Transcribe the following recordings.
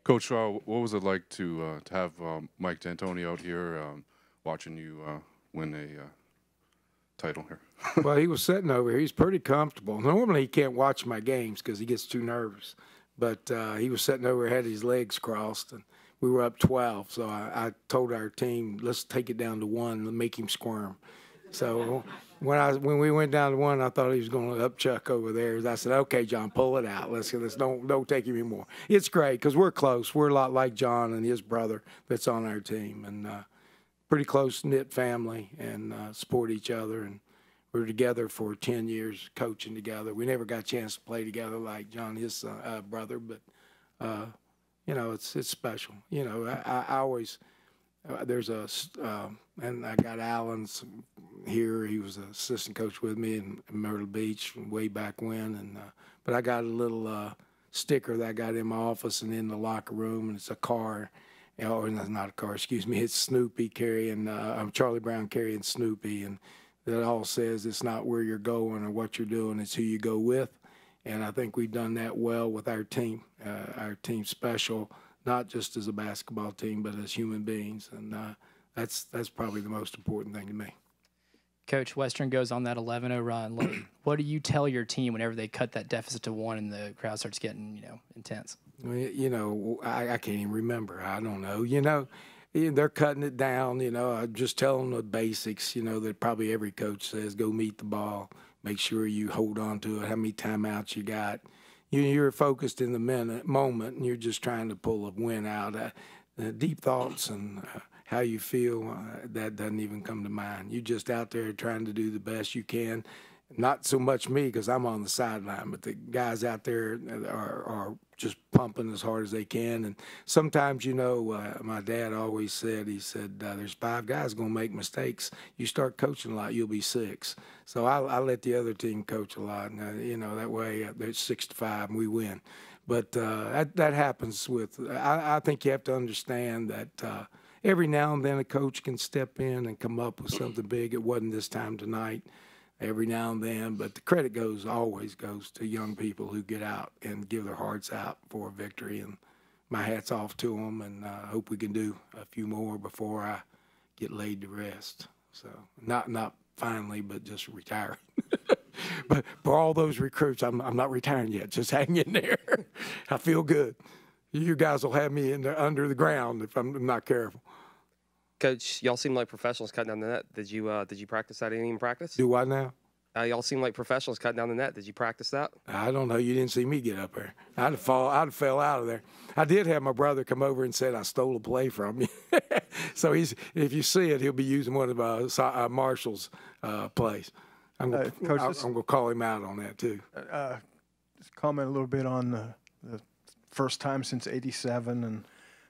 Coach, what was it like to have Mike D'Antoni out here watching you win a title here? Well, he was sitting over here. He's pretty comfortable. Normally, he can't watch my games because he gets too nervous. But he was sitting over here, had his legs crossed, and we were up 12. So I told our team, let's take it down to 1 and make him squirm. So when we went down to 1, I thought he was going to up Chuck over there. I said, okay, John, pull it out. Let's don't take him anymore. It's great because we're close. We're a lot like John and his brother that's on our team, and pretty close-knit family, and support each other. And we were together for 10 years, coaching together. We never got a chance to play together like John, his brother, but you know, it's special. You know, I always there's and I got Allen's here. He was an assistant coach with me in Myrtle Beach way back when, and but I got a little sticker that I got in my office and in the locker room, and it's a car. Oh, and that's not a car. Excuse me. It's Snoopy carrying. Charlie Brown carrying Snoopy, and that all says it's not where you're going or what you're doing, it's who you go with. And I think we've done that well with our team. Our team's special, not just as a basketball team, but as human beings. And that's probably the most important thing to me. Coach, Western goes on that 11-0 run. Like, what do you tell your team whenever they cut that deficit to 1 and the crowd starts getting, intense? You know, I can't even remember. I don't know. You know, they're cutting it down. You know, I just tell them the basics, that probably every coach says: go meet the ball, make sure you hold on to it, how many timeouts you got. You're focused in the moment, and you're just trying to pull a win out. Deep thoughts and how you feel, that doesn't even come to mind. You're just out there trying to do the best you can. Not so much me because I'm on the sideline, but the guys out there are just pumping as hard as they can. And sometimes, my dad always said, there's 5 guys going to make mistakes. You start coaching a lot, you'll be 6. So I let the other team coach a lot. And, that way there's 6-5 and we win. But that happens with – I think you have to understand that every now and then a coach can step in and come up with something big. It wasn't this time tonight. Every now and then, but the credit always goes to young people who get out and give their hearts out for a victory, and my hat's off to them, and I hope we can do a few more before I get laid to rest. So not finally, but just retiring. But for all those recruits, I'm not retiring yet. Just hang in there. I feel good. You guys will have me under the ground if I'm not careful. Coach, y'all seem like professionals cutting down the net. Did you practice that in practice? Do what now? Y'all seem like professionals cutting down the net. Did you practice that? I don't know. You didn't see me get up there. I'd have fell out of there. I did have my brother come over and said I stole a play from you. So if you see it, he'll be using one of Marshall's plays. I'm going to call him out on that too. Just comment a little bit on the first time since '87 and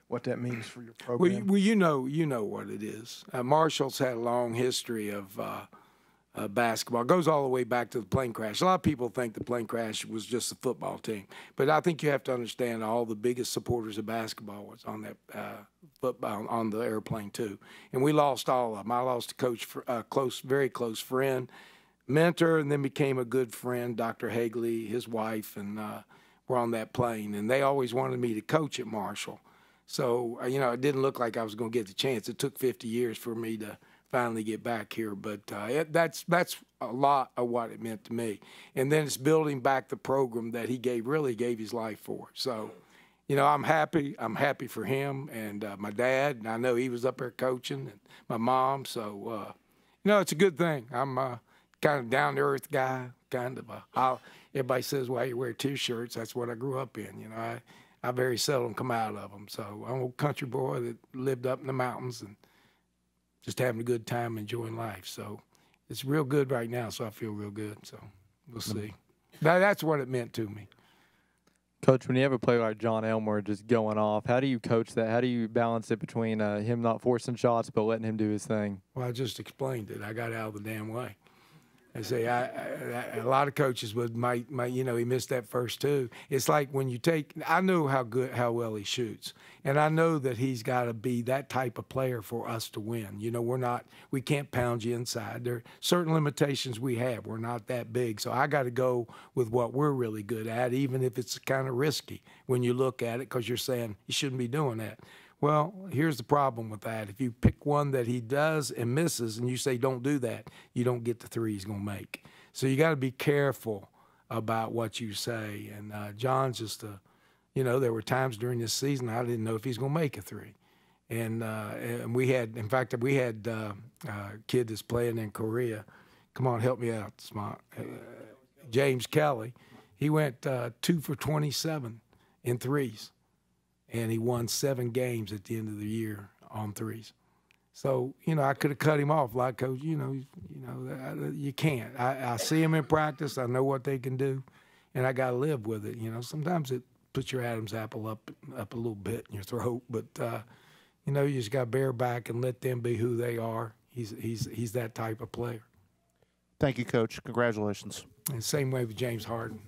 what that means for your program. Well, you know what it is. Marshall's had a long history of basketball. It goes all the way back to the plane crash. A lot of people think the plane crash was just a football team, but I think you have to understand all the biggest supporters of basketball was on that football on the airplane too. And we lost all of them. I lost a coach, very close friend, mentor, and then became a good friend, Dr. Hagley, his wife, and were on that plane. And they always wanted me to coach at Marshall. So, it didn't look like I was going to get the chance. It took 50 years for me to finally get back here. But that's a lot of what it meant to me. And then it's building back the program that he really gave his life for. So, I'm happy. I'm happy for him and my dad. And I know he was up there coaching, and my mom. So, it's a good thing. I'm kind of down-to-earth guy, kind of everybody says, well, you wear T-shirts. That's what I grew up in, I very seldom come out of them. So I'm a country boy that lived up in the mountains and just having a good time, enjoying life. So it's real good right now, so I feel real good. So we'll see. That's what it meant to me. Coach, when you have a player like John Elmore just going off, how do you coach that? How do you balance it between him not forcing shots but letting him do his thing? Well, I just explained it. I got out of the damn way. I say a lot of coaches might he missed that first two. It's like when you take. I know how well he shoots, and I know that he's got to be that type of player for us to win. We can't pound you inside. There are certain limitations we have. We're not that big, so I got to go with what we're really good at, even if it's kind of risky when you look at it, because you're saying you shouldn't be doing that. Well, here's the problem with that. If you pick one that he does and misses and you say don't do that, you don't get the three he's going to make. So you got to be careful about what you say. And John's just there were times during this season I didn't know if he's going to make a three. And we had a kid that's playing in Korea. Come on, help me out, Smart. James Kelly. He went 2 for 27 in threes. And he won 7 games at the end of the year on threes. So, I could have cut him off like, Coach, you can't. I see him in practice. I know what they can do, and I got to live with it. Sometimes it puts your Adam's apple up a little bit in your throat, but, you just got to bear back and let them be who they are. He's that type of player. Thank you, Coach. Congratulations. And same way with James Harden.